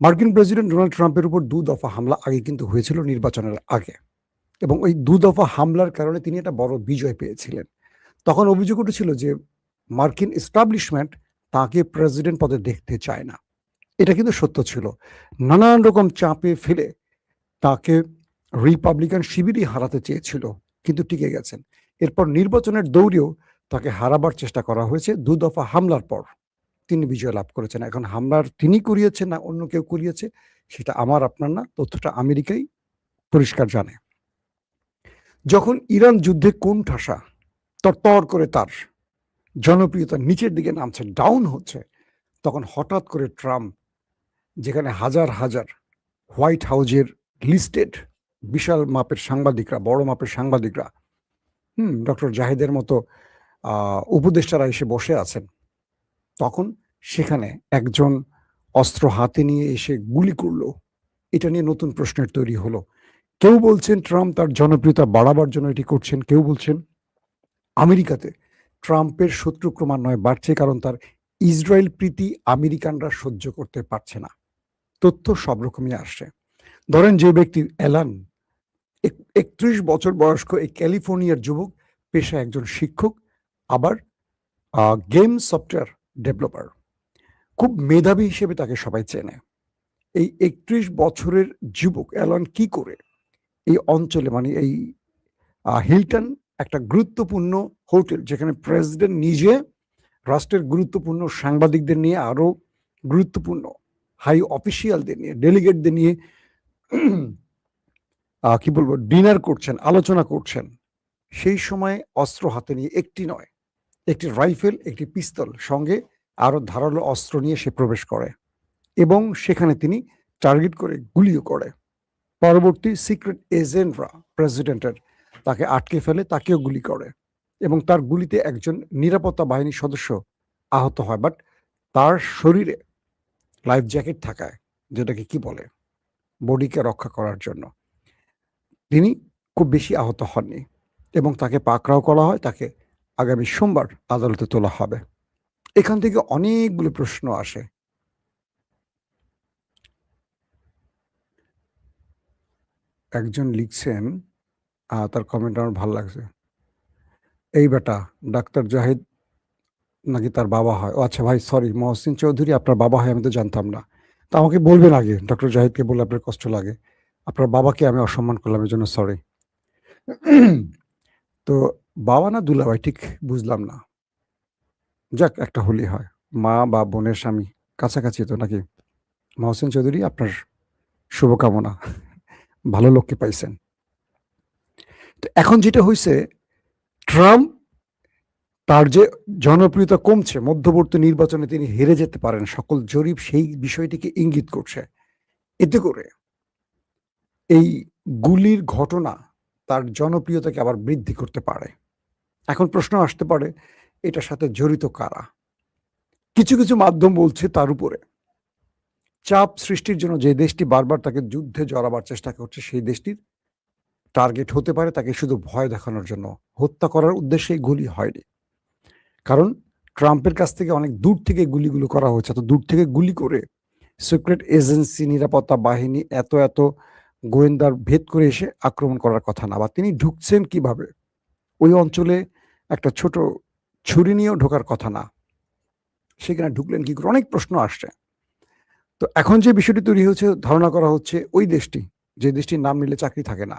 মার্কিন president Donald ট্রাম্পের উপর ২ দফা হামলা আগে কিন্তু হয়েছিল নির্বাচনের আগে, এবং ওই ২ দফা হামলার কারণে তিনি একটা বড় বিজয় পেয়েছিলেন। তখন অভিযোগ উঠেছিল যে মার্কিন এস্টাবলিশমেন্ট তাকে প্রেসিডেন্ট পদে দেখতে চায় না। এটা কিন্তু সত্য ছিল। নানান রকম চাপে ফেলে তাকে রিপাবলিকান শিবিরই হারাতে চেয়েছিল, কিন্তু টিকে গেছেন। এরপর নির্বাচনের দৌড়েও তাকে হারাবার চেষ্টা করা হয়েছে ২ দফা হামলার পর। তিনি বিজয় লাভ করেছেন। এখন হামলার তিনি করিয়েছেন না অন্য কেউ করিয়েছে, সেটা আমার আপনার না, তথ্যটা আমেরিকাই পরিষ্কার জানে। যখন ইরান যুদ্ধে কোণঠাসা, তরতর করে তার জনপ্রিয়তা নিচের দিকে নামছে, ডাউন হচ্ছে, তখন হঠাৎ করে ট্রাম্প, যেখানে হাজার হাজার হোয়াইট হাউজের লিস্টেড বিশাল মাপের সাংবাদিকরা, বড় মাপের সাংবাদিকরা, ডক্টর জাহিদের মতো উপদেষ্টারা এসে বসে আছেন, তখন সেখানে একজন অস্ত্র হাতে নিয়ে এসে গুলি করলো। এটা নিয়ে নতুন প্রশ্নের তৈরি হলো। কেউ বলছেন ট্রাম্প তার জনপ্রিয়তা বাড়াবার জন্য এটি করছেন, কেউ বলছেন আমেরিকাতে ট্রাম্পের শত্রু ক্রমান্বয়ে বাড়ছে কারণ তার ইসরায়েল প্রীতি আমেরিকানরা সহ্য করতে পারছে না। তথ্য সব রকমই আসছে। ধরেন যে ব্যক্তি অ্যালান, ৩১ বছর বয়স্ক এই ক্যালিফোর্নিয়ার যুবক, পেশায় একজন শিক্ষক, আবার গেম সফটওয়্যার ডেভেলপার, খুব মেধাবী হিসেবে তাকে সবাই চেনে। এই ৩১ বছরের যুবক অ্যালান কি করে এই অঞ্চলে, মানে এই হিলটন, একটা গুরুত্বপূর্ণ হোটেল যেখানে প্রেসিডেন্ট নিজে রাষ্ট্রের গুরুত্বপূর্ণ সাংবাদিকদের নিয়ে, আরো গুরুত্বপূর্ণ হাই অফিসিয়ালদের নিয়ে, ডেলিগেটদের নিয়ে কি বলবো, ডিনার করছেন, আলোচনা করছেন, সেই সময় অস্ত্র হাতে নিয়ে একটি নয়, একটি রাইফেল, একটি পিস্তল, সঙ্গে আরো ধারালো অস্ত্র নিয়ে সে প্রবেশ করে এবং সেখানে তিনি টার্গেট করে গুলিও করে। পরবর্তী সিক্রেট এজেন্টরা প্রেসিডেন্টের তাকে আটকে ফেলে, তাকেও গুলি করে এবং তার গুলিতে একজন নিরাপত্তা বাহিনীর সদস্য আহত হয়, বাট তার শরীরে লাইফ জ্যাকেট থাকায়, যেটাকে কি বলে, বডিকে রক্ষা করার জন্য, তিনি খুব বেশি আহত হননি এবং তাকে পাকড়াও করা হয়। তাকে আগামী সোমবার আদালতে তোলা হবে। এখান থেকে অনেকগুলো প্রশ্ন আসে। একজন লিখছেন, তার কমেন্ট আমার ভালো লাগছে, এই বেটা ডাক্তার জাহিদ নাকি তার বাবা হয়। ও আচ্ছা ভাই, সরি, মহসিন চৌধুরী আপনার বাবা হয় আমি তো জানতাম না। তা আমাকে বলবেন আগে, ডক্টর জাহিদকে বললে আপনার কষ্ট লাগে। আপনার বাবাকে আমি অসম্মান করলাম, এর জন্য সরি। তো বাবা না দুলাভাই ঠিক বুঝলাম না। যাক, একটা হলি হয়, মা বা বোনের স্বামী কাছাকাছি তো নাকি। মহসিন চৌধুরী, আপনার শুভকামনা, ভালো লোককে পাইছেন। তো এখন যেটা হয়েছে, ট্রাম্প, তার যে জনপ্রিয়তা কমছে, মধ্যবর্তী নির্বাচনে তিনি হেরে যেতে পারেন, সকল জরিপ সেই বিষয়টিকে ইঙ্গিত করছে। এতে করে এই গুলির ঘটনা তার জনপ্রিয়তাকে আবার বৃদ্ধি করতে পারে। এখন প্রশ্ন আসতে পারে, এটার সাথে জড়িত কারা? কিছু কিছু মাধ্যম বলছে তার উপরে চাপ সৃষ্টির জন্য যে দেশটি বারবার তাকে যুদ্ধে জড়াবার চেষ্টা করছে, সেই দেশটির টার্গেট হতে পারে, তাকে শুধু ভয় দেখানোর জন্য। হত্যা করার উদ্দেশ্যে গুলি হয়নি, কারণ ট্রাম্পের কাছ থেকে অনেক দূর থেকে গুলিগুলো করা হয়েছে। এত দূর থেকে গুলি করে সিক্রেট এজেন্সি, নিরাপত্তা বাহিনী, এত এত গোয়েন্দার ভেদ করে এসে আক্রমণ করার কথা না। বা তিনি ঢুকছেন কিভাবে ওই অঞ্চলে, একটা ছোট ছুরি নিয়েও ঢোকার কথা না, সেখানে ঢুকলেন কি করে, অনেক প্রশ্ন আসছে। তো এখন যে বিষয়টি তৈরি হয়েছে, ধারণা করা হচ্ছে ওই দেশটি, যে দেশটির নাম নিলে চাকরি থাকে না,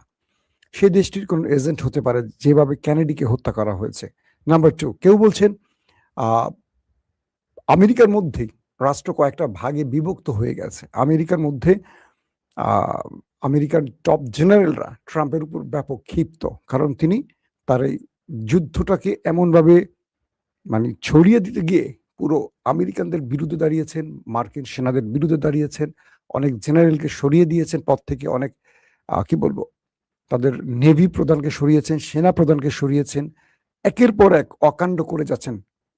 সেই দেশটির কোন এজেন্ট হতে পারে, যেভাবে কেনেডিকে হত্যা করা হয়েছে। নাম্বার 2, কেউ বলছেন আমেরিকার মধ্যেই রাষ্ট্র কয়েকটা ভাগে বিভক্ত হয়ে গেছে। আমেরিকার মধ্যে আমেরিকার টপ জেনারেলরা ট্রাম্পের উপর ব্যাপক ক্ষিপ্ত, কারণ তিনি তার এই যুদ্ধটাকে এমনভাবে, মানে ছড়িয়ে দিতে গিয়ে পুরো আমেরিকানদের বিরুদ্ধে দাঁড়িয়েছেন, মার্কিন সেনাদের বিরুদ্ধে দাঁড়িয়েছেন, অনেক জেনারেলকে সরিয়ে দিয়েছেন পদ থেকে, অনেক কি বলবো, তাদের নেভি প্রধানকে সরিয়েছেন, সেনা প্রধানকে সরিয়েছেন, একের পর এক অকাণ্ড করে যাচ্ছেন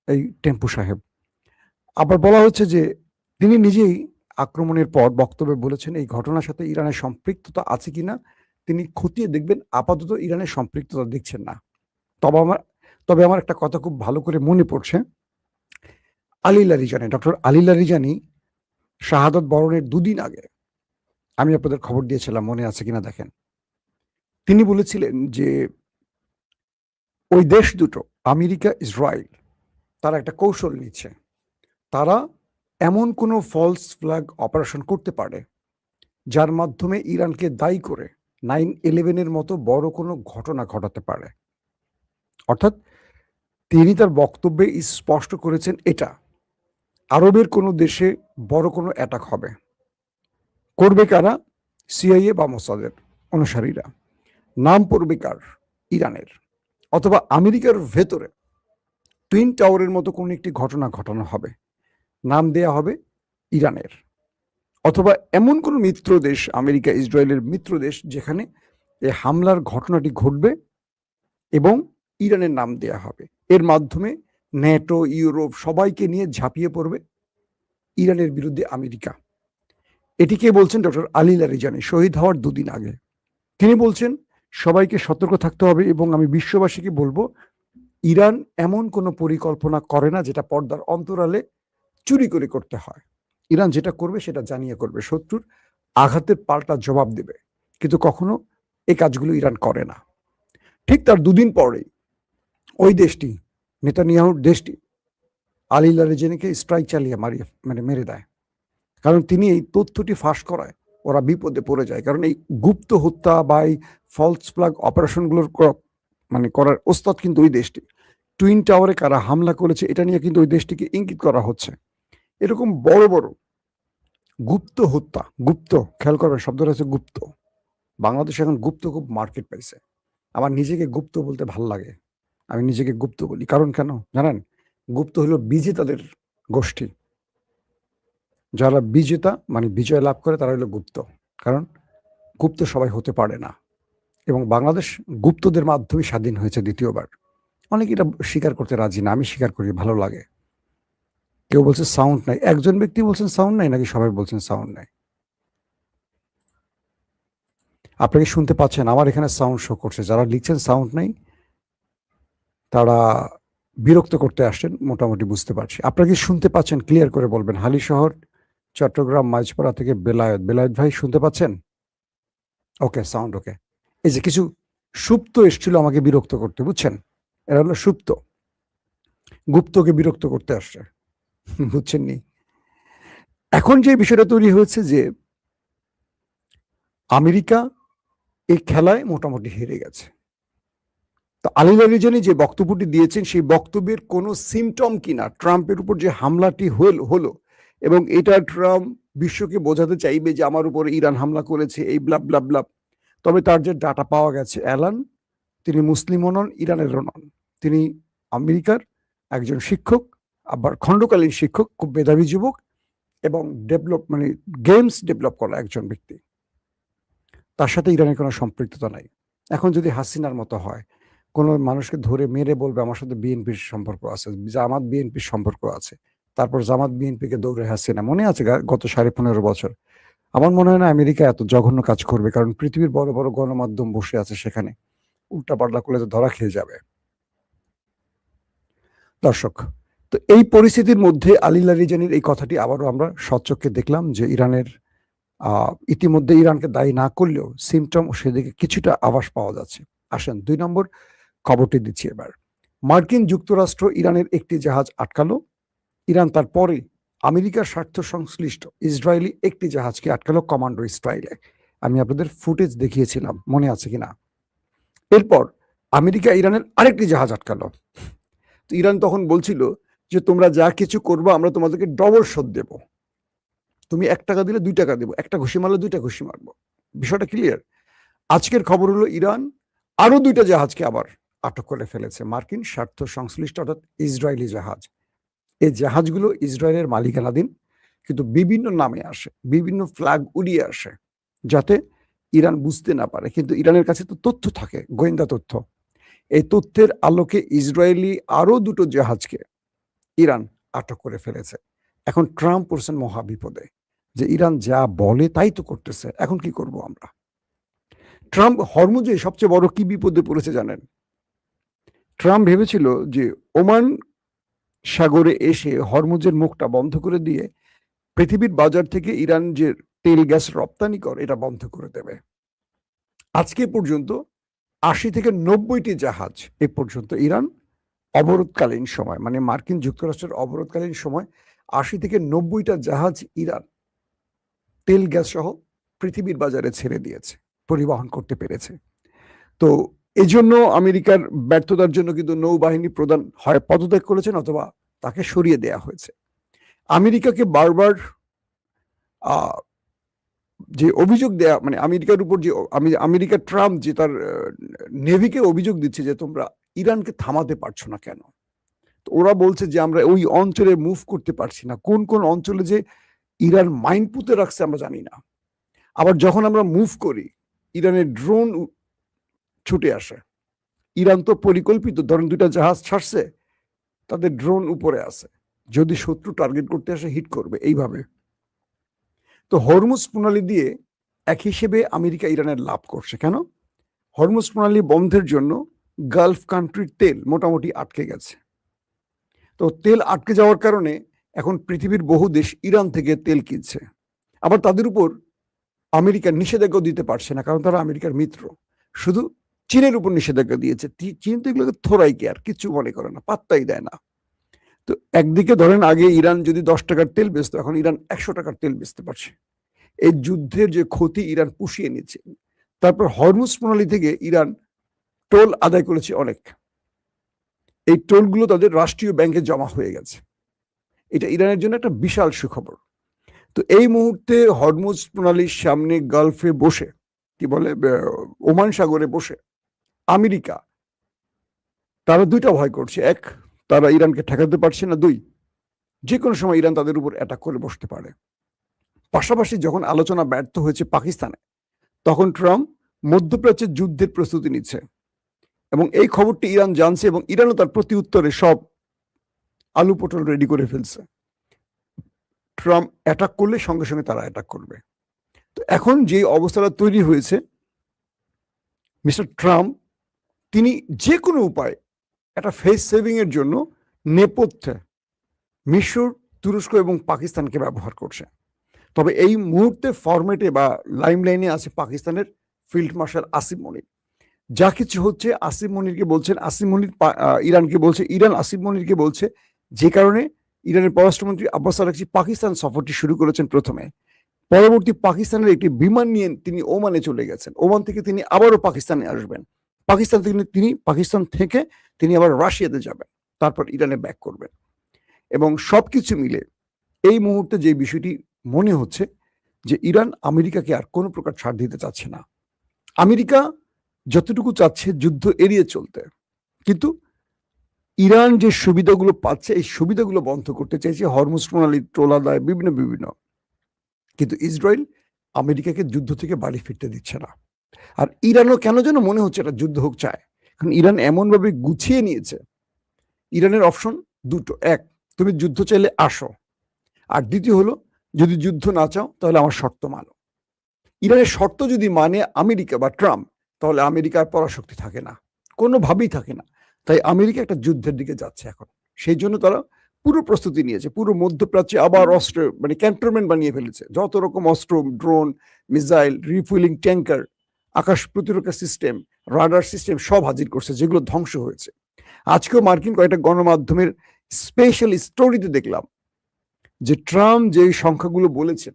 এই টেম্পু সাহেব। আবার বলা হচ্ছে যে তিনি নিজেই আক্রমণের পর বক্তব্যে বলেছেন এই ঘটনার সাথে ইরানের সম্পৃক্ততা আছে কিনা তিনি খতিয়ে দেখবেন। আপাতত ইরানের সম্পৃক্ততা দেখছেন না। তবে আমার একটা কথা খুব ভালো করে মনে পড়ছে। Ali Larijani, doctor Ali Larijani শাহাদত বরণের দুদিন আগে আমি আপনাদের খবর দিয়েছিলাম, মনে আছে কিনা দেখেন। তিনি বলেছিলেন যে ওই দেশ দুটো, আমেরিকা ইসরায়েল, তারা একটা কৌশল নিচ্ছে। তারা এমন কোনো ফলস ফ্ল্যাগ অপারেশন করতে পারে যার মাধ্যমে ইরানকে দায়ী করে 9/11-এর মতো বড় কোনো ঘটনা ঘটাতে পারে। অর্থাৎ তিনি তার বক্তব্যে স্পষ্ট করেছেন এটা, আরবের কোনো দেশে বড় কোনো অ্যাটাক হবে। করবে কারা? সিআইএ বা মোসাদের অনুসারীরা। নাম পড়বে কার? ইরানের। অথবা আমেরিকার ভেতরে টুইন টাওয়ারের মতো কোনো একটি ঘটনা ঘটানো হবে, নাম দেয়া হবে ইরানের। অথবা এমন কোনো মিত্র দেশ, আমেরিকা ইসরায়েলের মিত্র দেশ, যেখানে এই হামলার ঘটনাটি ঘটবে এবং ইরানের নাম দেয়া হবে। এর মাধ্যমে ন্যাটো, ইউরোপ সবাইকে নিয়ে ঝাঁপিয়ে পড়বে ইরানের বিরুদ্ধে আমেরিকা। এটিকে বলছেন ডক্টর আলী লারিজানি শহীদ হওয়ার দুদিন আগে। তিনি বলছেন সবাইকে সতর্ক থাকতে হবে এবং আমি বিশ্ববাসীকে বলবো ইরান এমন কোনো পরিকল্পনা করে না যেটা পর্দার অন্তরালে চুরি করে করতে হয়। ইরান যেটা করবে সেটা জানিয়ে করবে, শত্রুর আঘাতের পাল্টা জবাব দেবে, কিন্তু কখনো এই কাজগুলো ইরান করে না। ঠিক তার দুদিন পরেই ওই দেশটি, নেতানিয়াহুর দেশটি, আলী লারিজানিকে স্ট্রাইক চালিয়ে মেরে দেয়। কারণ তিনি এই তথ্যটি ফাঁস করায় ওরা বিপদে পড়ে যায়। কারণ এই গুপ্ত হত্যা বা এই ফলস ফ্ল্যাগ অপারেশনগুলোর করার ওস্তাদ কিন্তু ওই দেশটি। টুইন টাওয়ারে কারা হামলা করেছে এটা নিয়ে কিন্তু ওই দেশটিকে ইঙ্গিত করা হচ্ছে। এরকম বড় বড় গুপ্ত হত্যা, গুপ্ত, খেয়াল করবেন শব্দটা হচ্ছে গুপ্ত। বাংলাদেশ এখন গুপ্ত খুব মার্কেট পাইছে। আমার নিজেকে গুপ্ত বলতে ভাল লাগে, আমি নিজেকে গুপ্ত বলি। কারণ কেন জানেন? গুপ্ত হলো বিজেতাদের গোষ্ঠী। যারা বিজেতা বিজয় লাভ করে তারা হলো গুপ্ত। কারণ গুপ্ত সবাই হতে পারে না, এবং বাংলাদেশ গুপ্তদের মাধ্যমে স্বাধীন হয়েছে দ্বিতীয়বার। অনেকে এটা স্বীকার করতে রাজি না, আমি স্বীকার করি, ভালো লাগে। কেউ বলছে সাউন্ড নাই, একজন ব্যক্তি বলছেন সাউন্ড নাই, নাকি সবাই বলছেন সাউন্ড নাই? আপনাকে শুনতে পাচ্ছেন? আমার এখানে সাউন্ড শো করছে। যারা লিখছেন সাউন্ড নাই তারা বিরক্ত করতে আসছেন, মোটামুটি বুঝতে পারছি। আপনারা কি শুনতে পাচ্ছেন? ক্লিয়ার করে বলবেন। হালিশহর, চট্টগ্রাম, মাঝপাড়া থেকে বেলায়েত। বেলায়েত ভাই শুনতে পাচ্ছেন? ওকে, সাউন্ড ওকে। এই যে কিছু সুপ্ত এসছিল আমাকে বিরক্ত করতে, বুঝছেন? এরা হলো সুপ্ত, গুপ্তকে বিরক্ত করতে আসছে, বুঝছেন নি? এখন যে বিষয়টা তৈরি হয়েছে যে আমেরিকা এই খেলায় মোটামুটি হেরে গেছে। তো আলী লারিজানি যে বক্তব্যটি দিয়েছেন সেই বক্তব্যের কোনো সিমটম কিনা ট্রাম্পের উপর যে হামলাটি হলো, এবং এটা ট্রাম্প বিশ্বকে বোঝাতে চাইবে যে আমার উপর ইরান হামলা করেছে, এই ব্লাব ব্লাব ব্লাব। তবে তার যে ডাটা পাওয়া গেছে, অ্যালান তিনি মুসলিমও নন, ইরানেরও নন। তিনি আমেরিকার একজন শিক্ষক, আবার খণ্ডকালীন শিক্ষক, খুব মেধাবী যুবক এবং গেমস ডেভেলপ করা একজন ব্যক্তি। তার সাথে ইরানের কোনো সম্পৃক্ততা নাই। এখন যদি হাসিনার মতো হয়, কোনো মানুষকে ধরে মেরে বলবে আমার সাথে বিএনপির সম্পর্ক আছে, জামাত বিএনপির সম্পর্ক আছে, তারপর জামাত বিএনপিকে দৌড়ে হাসিনা, মনে আছে গত 15.5 বছর। আমার মনে হয় না আমেরিকা এত জঘন্য কাজ করবে, কারণ পৃথিবীর বড় বড় গণমাধ্যম বসে আছে সেখানে, উল্টাপাল্টা করলে তো ধরা খেয়ে যাবে। দর্শক, তো এই পরিস্থিতির মধ্যে আলী লারিজানির এই কথাটি আবারও আমরা সচক্ষে দেখলাম যে ইরানের ইতিমধ্যে ইরানকে দায়ী না করলেও সিমটম সেদিকে কিছুটা আভাস পাওয়া যাচ্ছে। আসেন 2 নম্বর খবরটি দিচ্ছি এবার। মার্কিন যুক্তরাষ্ট্র ইরানের একটি জাহাজ আটকালো। ইরান তারপরে আমেরিকার স্বার্থ সংশ্লিষ্ট ইসরায়েলি একটি জাহাজকে আটকালো কমান্ডো স্টাইলে। আমি আপনাদের ফুটেজ দেখিয়েছিলাম, মনে আছে কিনা? এরপর আমেরিকা ইরানের আরেকটি জাহাজ আটকালো। তো ইরান তখন বলছিল যে তোমরা যা কিছু করবো আমরা তোমাদেরকে ডবল শোধ দেব, তুমি 1 টাকা দিলে 2 টাকা দেবো, একটা ঘুষি মারলে 2টা ঘুষি মারবো। বিষয়টা ক্লিয়ার। আজকের খবর হলো ইরান আরো 2টা জাহাজকে আবার আটক করে ফেলেছে, মার্কিন স্বার্থ সংশ্লিষ্ট অর্থাৎ ইসরায়েলি জাহাজ। এই জাহাজগুলো ইসরায়েলের মালিকানাধীন, কিন্তু বিভিন্ন নামে আসে, বিভিন্ন ফ্ল্যাগ উড়িয়ে আসে, যাতে ইরান বুঝতে না পারে। কিন্তু ইরানের কাছে তো তথ্য থাকে, গোয়েন্দা তথ্য। এই তথ্যের আলোকে ইসরায়েলি আরো 2টো জাহাজকে ইরান আটক করে ফেলেছে। এখন ট্রাম্প পড়ছেন মহা বিপদে, যে ইরান যা বলে তাই তো করতেছে, এখন কি করব আমরা? ট্রাম্প হরমুজে সবচেয়ে বড় কি বিপদে পড়েছে জানেন? ট্রাম্প ভেবেছিল যে ওমান সাগরে এসে হরমুজের মুখটা বন্ধ করে দিয়ে পৃথিবীর বাজার থেকে ইরান যে তেল গ্যাস রপ্তানি করে এটা বন্ধ করে দেবে। আজকে পর্যন্ত ৮০ থেকে ৯০টি জাহাজ এ পর্যন্ত ইরান অবরোধকালীন সময়, মানে মার্কিন যুক্তরাষ্ট্রের অবরোধকালীন সময় ৮০ থেকে ৯০টা জাহাজ ইরান তেল গ্যাস সহ পৃথিবীর বাজারে ছেড়ে দিয়েছে, পরিবহন করতে পেরেছে। তো এজন্য আমেরিকার ব্যর্থতার জন্য কিন্তু নৌবাহিনী প্রধান হয় পদত্যাগ করেছেন অথবা তাকে সরিয়ে দেয়া হয়েছে। আমেরিকাকে বারবার যে অভিযোগ দেয়া, মানে আমেরিকার উপর যে আমেরিকা ট্রাম্প যে তার নেভিকে অভিযোগ দিচ্ছে যে তোমরা ইরানকে থামাতে পারছো না কেন। তো ওরা বলছে যে আমরা ওই অঞ্চলে মুভ করতে পারছি না। কোন কোন অঞ্চলে যে ইরান মাইন পুঁতে রাখছে আমরা জানি না। আবার যখন আমরা মুভ করি ইরানের ড্রোন ছুটে আসে। ইরান তো পরিকল্পিত, ধরেন 2টা জাহাজ ছাড়ছে, তাদের ড্রোন উপরে আছে, যদি শত্রু টার্গেট করতে আসে হিট করবে এইভাবে। তো হরমুজ প্রণালী দিয়ে এক হিসেবে আমেরিকা ইরানের লাভ করছে। কেন? হরমুজ প্রণালী বন্ধের জন্য গালফ কান্ট্রির তেল মোটামুটি আটকে গেছে। তো তেল আটকে যাওয়ার কারণে এখন পৃথিবীর বহু দেশ ইরান থেকে তেল কিনছে। আবার তাদের উপর আমেরিকা নিষেধাজ্ঞা দিতে পারছে না, কারণ তারা আমেরিকার মিত্র। শুধু চীনের উপর নিষেধাজ্ঞা দিয়েছে। চীন তো এগুলোকে থোড়াই কেয়ার, কিচ্ছু মনে করে না, পাত্তাই দেয় না। তো একদিকে ধরেন আগে ইরান যদি 10 টাকার তেল বেচতো, এখন ইরান 100 টাকার তেল বেচতে পারছে। এই যুদ্ধের যে ক্ষতি ইরান পুষিয়ে নিচ্ছে। তারপর হরমুজ প্রণালী থেকে ইরান টোল আদায় করেছে অনেক। এই টোলগুলো তাদের রাষ্ট্রীয় ব্যাংকে জমা হয়ে গেছে। এটা ইরানের জন্য একটা বিশাল সুখবর। তো এই মুহূর্তে হরমুজ প্রণালীর সামনে গালফে বসে, কি বলে, ওমান সাগরে বসে আমেরিকা তারা 2টা ভয় করছে। এক, তারা ইরানকে ঠেকাতে পারছে না। 2, যে কোনো সময় ইরান তাদের উপর অ্যাটাক করে বসতে পারে। পাশাপাশি যখন আলোচনা ব্যর্থ হয়েছে পাকিস্তানে, তখন ট্রাম্প মধ্যপ্রাচ্যের যুদ্ধের প্রস্তুতি নিচ্ছে এবং এই খবরটি ইরান জানছে এবং ইরানও তার প্রতি উত্তরে সব আলু পটল রেডি করে ফেলছে। ট্রাম্প অ্যাটাক করলে সঙ্গে সঙ্গে তারা অ্যাটাক করবে। তো এখন যে অবস্থাটা তৈরি হয়েছে, মিস্টার ট্রাম্প তিনি যে কোনো উপায় একটা ফেস সেভিং এর জন্য নেপথ্যে মিশর, তুরস্ক এবং পাকিস্তানকে ব্যবহার করছে। তবে এই মুহূর্তে ফরম্যাটে বা লাইমলাইনে আছে পাকিস্তানের ফিল্ড মার্শাল আসিফ মনির। যা কিছু হচ্ছে আসিফ মনিরকে বলছেন, আসিফ মনির ইরানকে বলছে, ইরান আসিফ মনিরকে বলছে, যে কারণে ইরানের পররাষ্ট্রমন্ত্রী আব্বাস আরাগচি পাকিস্তান সফরটি শুরু করেছেন প্রথমে। পরবর্তী পাকিস্তানের একটি বিমান নিয়ে তিনি ওমানে চলে গেছেন। ওমান থেকে তিনি আবারও পাকিস্তানে আসবেন। পাকিস্তান থেকে তিনি আবার রাশিয়াতে যাবেন, তারপর ইরানে ব্যাক করবেন। এবং সবকিছু মিলে এই মুহূর্তে যে বিষয়টি মনে হচ্ছে যে ইরান আমেরিকাকে আর কোনো প্রকার ছাড় দিতে চাচ্ছে না। আমেরিকা যতটুকু চাচ্ছে যুদ্ধ এড়িয়ে চলতে, কিন্তু ইরান যে সুবিধাগুলো পাচ্ছে এই সুবিধাগুলো বন্ধ করতে চাইছে, হরমুজ প্রণালী, টোল আদায়, বিভিন্ন। কিন্তু ইসরায়েল আমেরিকাকে যুদ্ধ থেকে বাড়ি ফিরতে দিচ্ছে না। আর ইরানও কেন যেন মনে হচ্ছে এটা যুদ্ধ হোক চায়, কারণ ইরান এমনভাবে গুছিয়ে নিয়েছে। ইরানের অপশন 2টো, এক, তুমি যুদ্ধ চাইলে আসো, আর দ্বিতীয় হলো যদি যুদ্ধ না চাও তাহলে আমার শর্ত মানো। ইরানের শর্ত যদি মানে আমেরিকা বা ট্রাম্প, তাহলে আমেরিকার পরাশক্তি থাকে না, কোনোভাবেই থাকে না। তাই আমেরিকা একটা যুদ্ধের দিকে যাচ্ছে এখন। সেই জন্য তারা পুরো প্রস্তুতি নিয়েছে। পুরো মধ্যপ্রাচ্যে আবার অস্ত্র, মানে ক্যান্টনমেন্ট বানিয়ে ফেলেছে। যত রকম অস্ত্র, ড্রোন, মিসাইল, রিফুয়েলিং ট্যাঙ্কার, আকাশ প্রতিরক্ষা সিস্টেম, রাডার সিস্টেম সব হাজির করছে, যেগুলো ধ্বংস হয়েছে। আজকেও মার্কিন কয়েকটা গণমাধ্যমের স্পেশাল স্টোরিতে দেখলাম যে ট্রাম্প যে সংখ্যাগুলো বলেছেন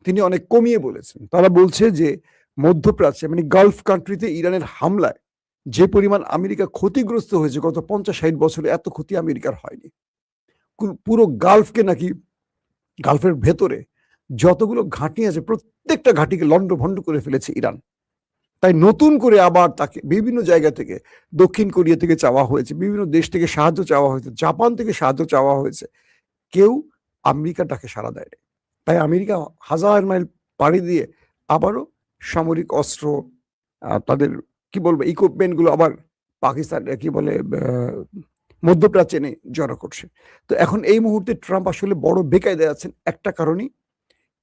তিনি অনেক কমিয়ে বলেছেন। তারা বলছে যে মধ্যপ্রাচ্যে, মানে গালফ কান্ট্রিতে ইরানের হামলায় যে পরিমাণ আমেরিকা ক্ষতিগ্রস্ত হয়েছে গত 50-60 বছরে, এত ক্ষতি আমেরিকার হয়নি। পুরো গালফকে নাকি, গালফের ভেতরে যতগুলো ঘাঁটি আছে প্রত্যেকটা ঘাঁটিকে লন্ডভন্ড করে ফেলেছে ইরান। তাই নতুন করে আবার তাকে বিভিন্ন জায়গা থেকে, দক্ষিণ কোরিয়া থেকে চাওয়া হয়েছে, বিভিন্ন দেশ থেকে সাহায্য চাওয়া হয়েছে, জাপান থেকে সাহায্য চাওয়া হয়েছে, কেউ আমেরিকার ডাকে সাড়া দেয়নি। তাই আমেরিকা 1000 মাইল পাড়ি দিয়ে আবারও সামরিক অস্ত্র, তাদের কি বলবো ইকুইপমেন্ট গুলো আবার পাকিস্তান, কি বলে, মধ্যপ্রাচ্যে এনে জড়ো করছে। তো এখন এই মুহূর্তে ট্রাম্প আসলে বড় বেকায়দায় আছেন একটা কারণে,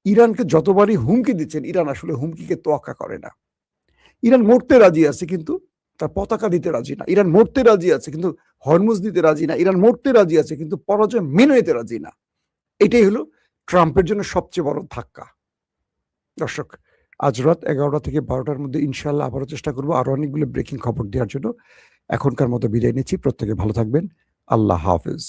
ইরানকে যতবারই হুমকি দিচ্ছেন ইরান আসলে হুমকিকে তোয়াক্কা করে না। ইরান মরতে রাজি আছে কিন্তু তার পতাকা দিতে রাজি না। ইরান মরতে রাজি আছে কিন্তু হরমুজ দিতে রাজি না। ইরান মরতে রাজি আছে কিন্তু পরাজয় মেনে নিতে রাজি না। এটাই হলো ট্রাম্পের জন্য সবচেয়ে বড় ধাক্কা। দর্শক, আজ রাত 11টা থেকে 12টার মধ্যে ইনশাআল্লাহ আবারও চেষ্টা করব আরো অনেকগুলো ব্রেকিং খবর দেওয়ার জন্য। এখনকার মতো বিদায় নিচ্ছি। প্রত্যেকে ভালো থাকবেন। আল্লাহ হাফেজ।